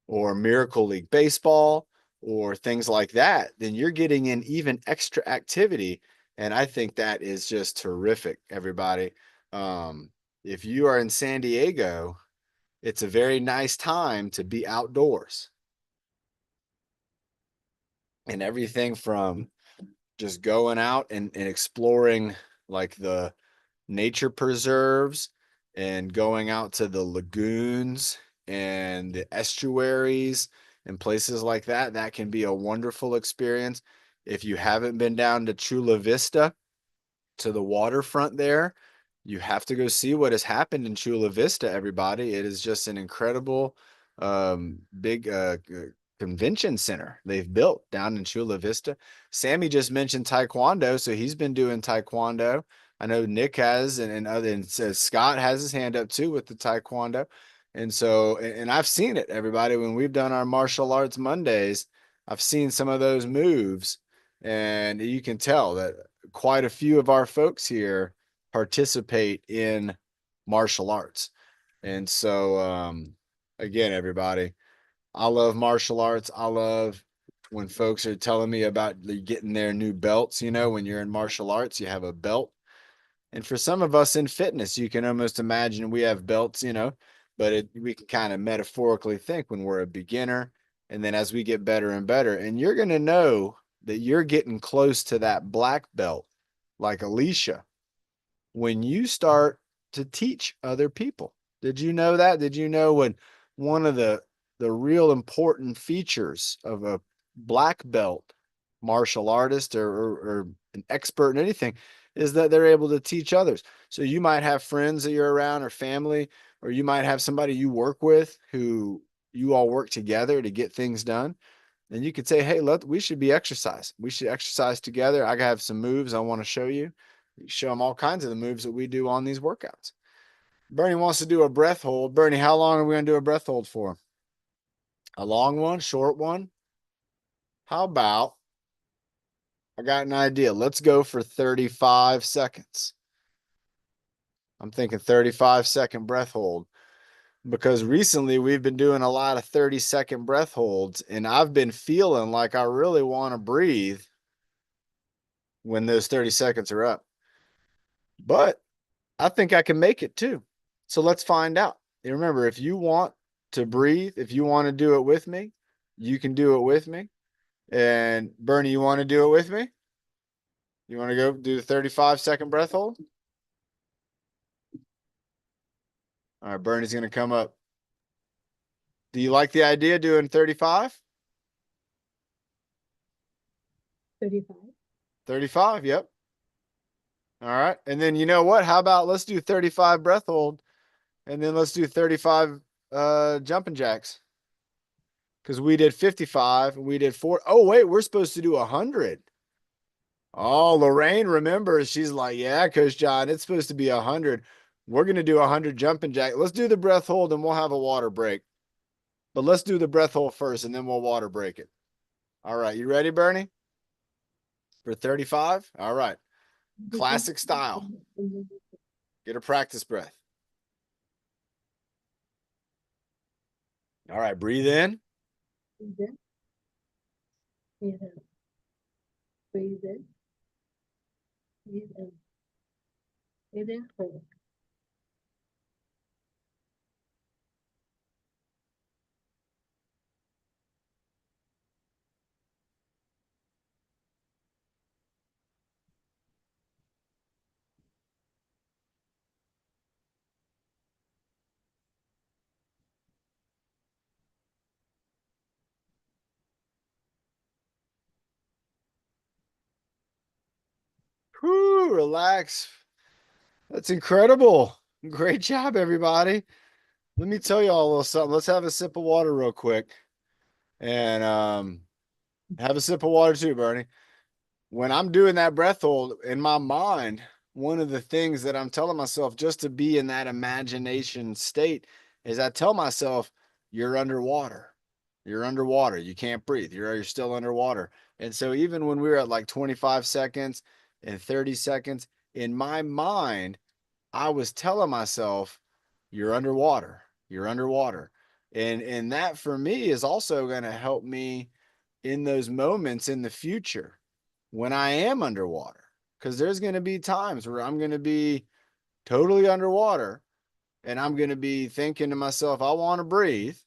or Miracle League Baseball or things like that, then you're getting in even extra activity. And I think that is just terrific, everybody. Um, if you are in San Diego, it's a very nice time to be outdoors. And everything from just going out and exploring like the nature preserves and going out to the lagoons and the estuaries and places like that. That can be a wonderful experience. If you haven't been down to Chula Vista, to the waterfront there, you have to go see what has happened in Chula Vista, everybody. It is just an incredible big convention center they've built down in Chula Vista. Sammy just mentioned taekwondo, so he's been doing taekwondo. I know Nick has, and other, and Scott has his hand up too with the taekwondo. And so, and I've seen it, everybody, when we've done our martial arts Mondays, I've seen some of those moves, and you can tell that quite a few of our folks here participate in martial arts. And so, again, everybody, I love martial arts. I love when folks are telling me about getting their new belts. You know, when you're in martial arts, you have a belt. And for some of us in fitness, you can almost imagine we have belts, you know, but we can kind of metaphorically think when we're a beginner. And then as we get better and better, and you're going to know that you're getting close to that black belt, like Alicia, when you start to teach other people. Did you know that? Did you know when one of the real important features of a black belt martial artist or an expert in anything is that they're able to teach others. So you might have friends that you're around or family, or you might have somebody you work with who you all work together to get things done. And you could say, hey, we should be exercising. We should exercise together. I have some moves I want to show you. Show them all kinds of the moves that we do on these workouts. Bernie wants to do a breath hold. Bernie, how long are we going to do a breath hold for? A long one, short one? How about, I got an idea. Let's go for 35 seconds. I'm thinking 35-second breath hold. because recently we've been doing a lot of 30-second breath holds, and I've been feeling like I really want to breathe when those 30 seconds are up. But I think I can make it too. So let's find out. And remember, if you want to breathe, if you want to do it with me, you can do it with me. And Bernie, you want to do it with me? You want to go do the 35-second breath hold? All right, Bernie's going to come up. Do you like the idea of doing 35? 35. 35, yep. All right. And then you know what? How about let's do 35 breath hold and then let's do 35 jumping jacks. Because we did 55 and we did 4. Oh, wait, we're supposed to do 100. Oh, Lorraine remembers. She's like, yeah, Coach John, it's supposed to be 100. We're going to do 100 jumping jack. Let's do the breath hold and we'll have a water break. But let's do the breath hold first and then we'll water break it. All right. You ready, Bernie? For 35? All right. Classic style. Get a practice breath. All right. Breathe in. Breathe in. Breathe in. Breathe in. Breathe in. Breathe in. Hold. Whew, relax. That's incredible. Great job, everybody. Let me tell you all a little something. Let's have a sip of water real quick. And have a sip of water too, Bernie. When I'm doing that breath hold in my mind, one of the things that I'm telling myself just to be in that imagination state is I tell myself, you're underwater. You're underwater. You can't breathe. You're still underwater. And so even when we were at like 25 seconds and 30 seconds, in my mind, I was telling myself, you're underwater. You're underwater. And that for me is also going to help me in those moments in the future when I am underwater. Because there's going to be times where I'm going to be totally underwater and I'm going to be thinking to myself, I want to breathe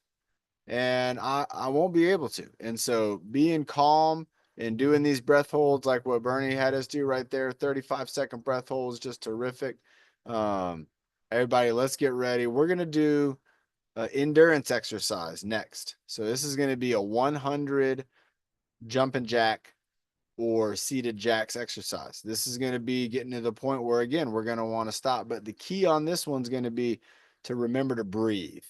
and I won't be able to. And so being calm and doing these breath holds like what Bernie had us do right there, 35-second breath holds, just terrific. Everybody, let's get ready. We're going to do an endurance exercise next. So this is going to be a 100 jumping jack or seated jacks exercise. This is going to be getting to the point where, again, we're going to want to stop. But the key on this one's going to be to remember to breathe.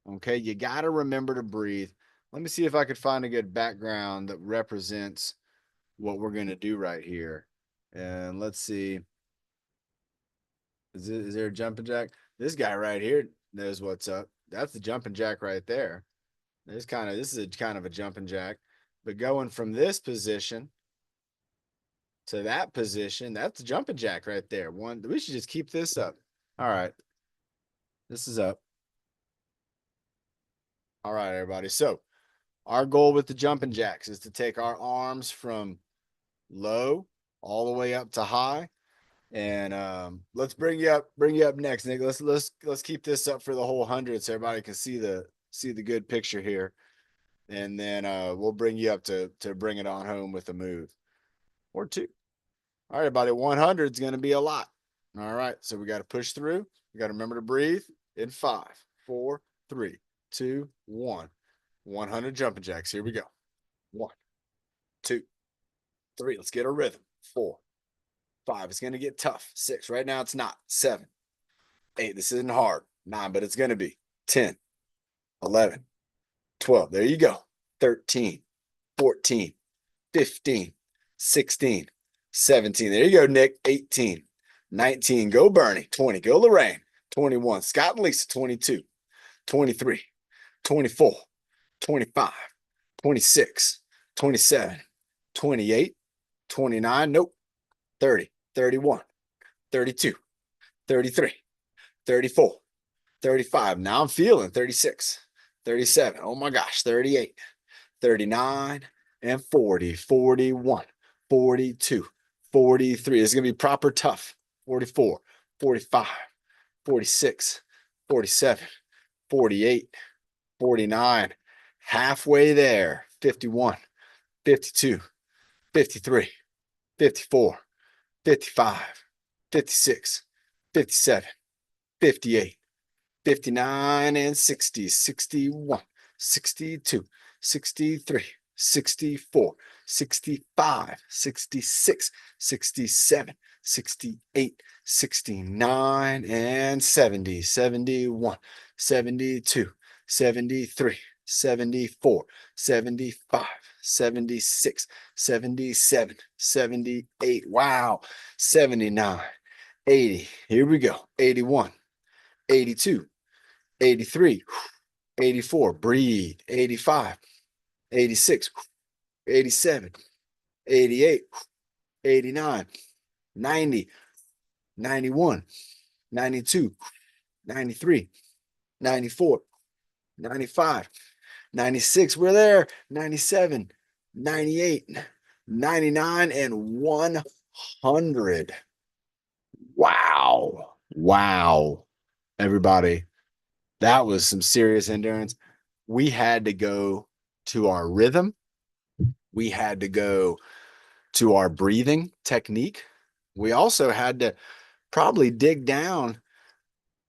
Okay. You got to remember to breathe. Let me see if I could find a good background that represents what we're going to do right here. And let's see. Is there a jumping jack? This guy right here knows what's up. That's the jumping jack right there. This is a kind of a jumping jack. But going from this position to that position, that's the jumping jack right there. We should just keep this up. All right. This is up. All right, everybody. So our goal with the jumping jacks is to take our arms from low all the way up to high. And let's bring you up next, Nick. Let's keep this up for the whole 100 so everybody can see the good picture here. And then we'll bring you up to bring it on home with a move or two. All right, everybody. 100 is going to be a lot. All right, so we got to push through. We got to remember to breathe in 5, 4, 3, 2, 1. 100 jumping jacks. Here we go. 1, 2, 3. Let's get a rhythm. 4, 5. It's going to get tough. 6. Right now it's not. 7, 8. This isn't hard. 9, but it's going to be. 10, 11, 12. There you go. 13, 14, 15, 16, 17. There you go, Nick. 18, 19. Go Bernie. 20. Go Lorraine. 21. Scott and Lisa. 22, 23, 24, 25, 26, 27, 28, 29. Nope. 30, 31, 32, 33, 34, 35. Now I'm feeling 36, 37. Oh my gosh, 38, 39, and 40, 41, 42, 43. It's going to be proper tough. 44, 45, 46, 47, 48, 49. Halfway there. 51, 52, 53, 54, 55, 56, 57, 58, 59 and 60, 61, 62, 63, 64, 65, 66, 67, 68, 69 and 70, 71, 72, 73, 74, 75, 76, 77, 78. Wow. 79, 80. Here we go. 81, 82, 83, 84, breathe, 85, 86, 87, 88, 89, 90, 91, 92, 93, 94, 95, 96, we're there, 97, 98, 99, and 100. Wow. Wow. Everybody, that was some serious endurance. We had to go to our rhythm. We had to go to our breathing technique. We also had to probably dig down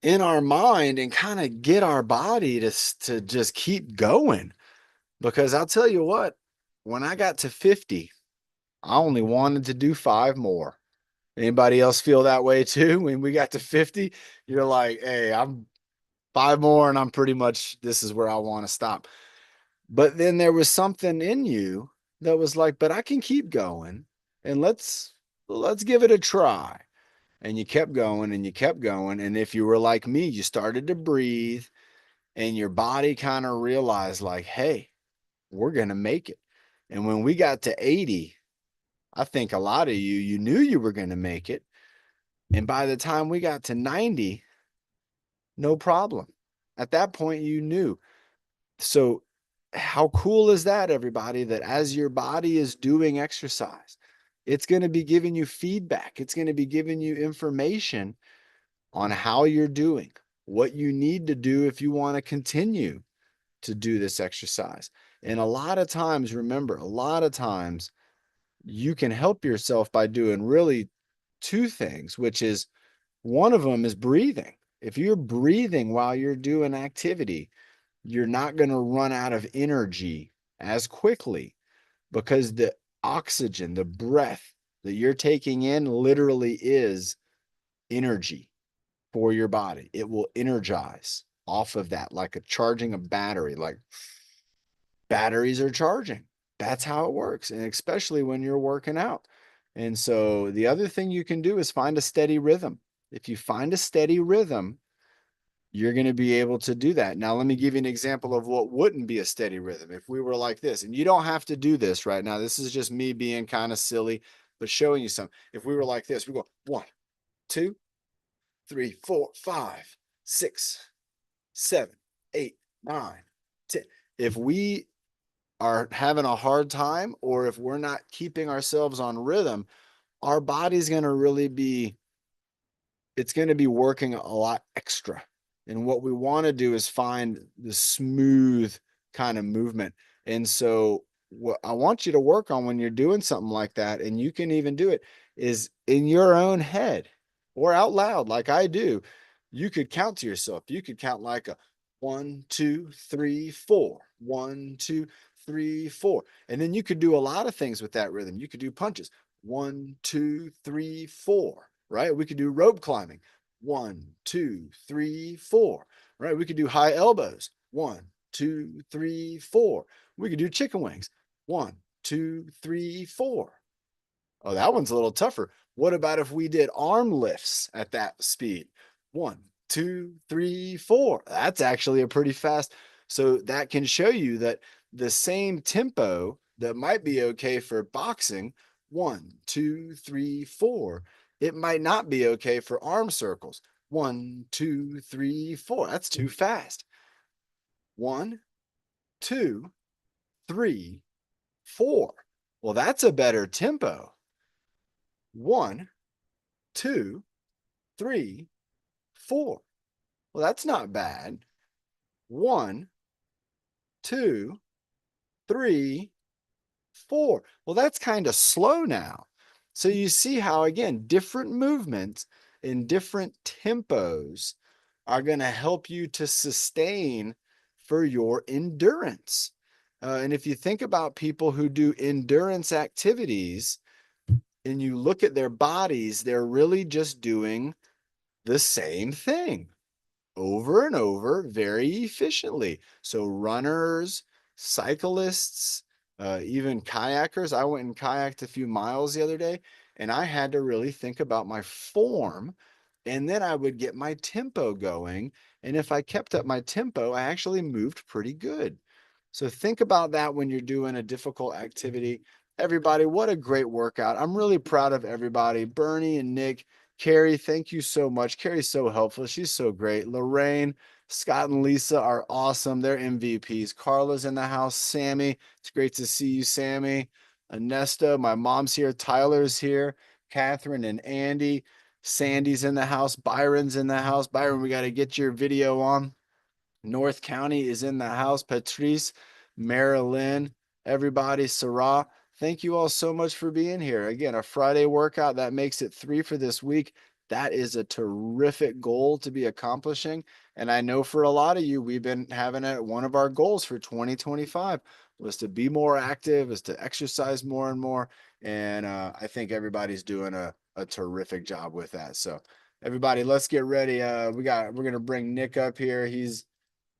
in our mind and kind of get our body to just keep going. Because I'll tell you what, when I got to 50, I only wanted to do 5 more. Anybody else feel that way too? When we got to 50, you're like, hey, I'm 5 more and I'm pretty much, this is where I want to stop. But then there was something in you that was like, but I can keep going and let's give it a try. And you kept going and you kept going. And if you were like me, you started to breathe and your body kind of realized like, hey, we're going to make it. And when we got to 80, I think a lot of you knew you were going to make it. And by the time we got to 90, no problem. At that point, you knew. So how cool is that, everybody, that as your body is doing exercise, it's going to be giving you feedback. It's going to be giving you information on how you're doing, what you need to do if you want to continue to do this exercise. And a lot of times, remember, a lot of times you can help yourself by doing really 2 things, which is one of them is breathing. If you're breathing while you're doing activity, you're not going to run out of energy as quickly because the oxygen, the breath that you're taking in literally is energy for your body. It will energize off of that, like a charging a battery, like batteries are charging. That's how it works. And especially when you're working out. And so the other thing you can do is find a steady rhythm. If you find a steady rhythm, you're going to be able to do that. Now, let me give you an example of what wouldn't be a steady rhythm. If we were like this, and you don't have to do this right now. This is just me being kind of silly, but showing you something. If we were like this, we go 1, 2, 3, 4, 5, 6, 7, 8, 9, 10. If we are having a hard time, or if we're not keeping ourselves on rhythm, our body's going to really be, it's going to be working a lot extra. And what we want to do is find the smooth kind of movement. And so what I want you to work on when you're doing something like that, and you can even do it, is in your own head or out loud, like I do. You could count to yourself. You could count like a 1, 2, 3, 4, 1, 2, 3, 4. And then you could do a lot of things with that rhythm. You could do punches. 1, 2, 3, 4. Right? We could do rope climbing. 1, 2, 3, 4. Right? We could do high elbows. 1, 2, 3, 4. We could do chicken wings. 1, 2, 3, 4. Oh, that one's a little tougher. What about if we did arm lifts at that speed? 1, 2, 3, 4. That's actually a pretty fast. So that can show you that the same tempo that might be okay for boxing, 1, 2, 3, 4, it might not be okay for arm circles. 1, 2, 3, 4. That's too fast. 1, 2, 3, 4. Well, that's a better tempo. 1, 2, 3, 4. Well, that's not bad. 1, 2, 3, 4. Well, that's kind of slow now. So you see how, again, different movements in different tempos are going to help you to sustain for your endurance. And if you think about people who do endurance activities and you look at their bodies, they're really just doing the same thing over and over very efficiently. So runners, cyclists, even kayakers. I went and kayaked a few miles the other day, and I had to really think about my form, and then I would get my tempo going. And if I kept up my tempo, I actually moved pretty good. So think about that when you're doing a difficult activity. Everybody, what a great workout. I'm really proud of everybody. Bernie and Nick, Carrie, thank you so much. Carrie's so helpful. She's so great. Lorraine, Scott, and Lisa are awesome. They're MVPs. Carla's in the house. Sammy, it's great to see you, Sammy. Anesta, my mom's here. Tyler's here. Catherine and Andy. Sandy's in the house. Byron's in the house. Byron, we got to get your video on. North County is in the house. Patrice, Marilyn, everybody, Sarah. Thank you all so much for being here. Again, a Friday workout that makes it 3 for this week. That is a terrific goal to be accomplishing. And I know for a lot of you, we've been having one of our goals for 2025 was to be more active, is to exercise more and more. And I think everybody's doing a terrific job with that. So everybody, let's get ready. We're going to bring Nick up here. He's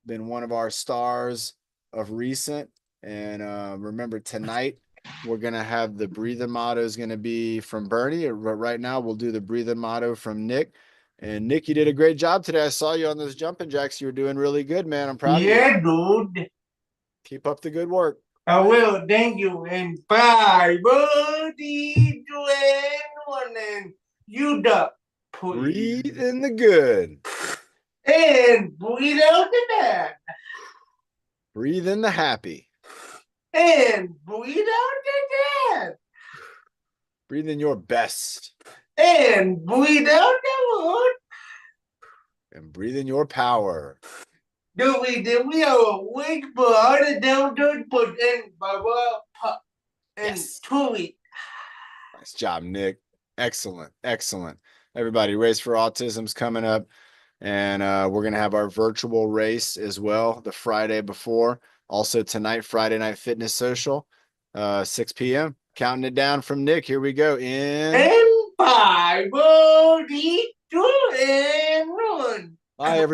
been one of our stars of recent. And remember, tonight we're gonna have the breathing motto is gonna be from Bernie. But right now we'll do the breathing motto from Nick. And Nick, you did a great job today. I saw you on those jumping jacks. You were doing really good, man. I'm proud of you. Yeah, dude. Keep up the good work. I will. Thank you. And 5, 4, 3, 2, and 1. And you duck, please. Breathe in the good. And breathe out the bad. Breathe in the happy. And breathe out the bad. Breathe in your best. And breathe out the wood. And breathe in your power. We are awake, but out of down to put in Baba and Yes. Tui. Nice job, Nick. Excellent. Excellent. Everybody, Race for Autism's coming up. And we're going to have our virtual race as well the Friday before. Also tonight, Friday Night Fitness Social, 6 p.m. Counting it down from Nick. Here we go. And 5, 4, 3, 2, and 1. Bye, everyone.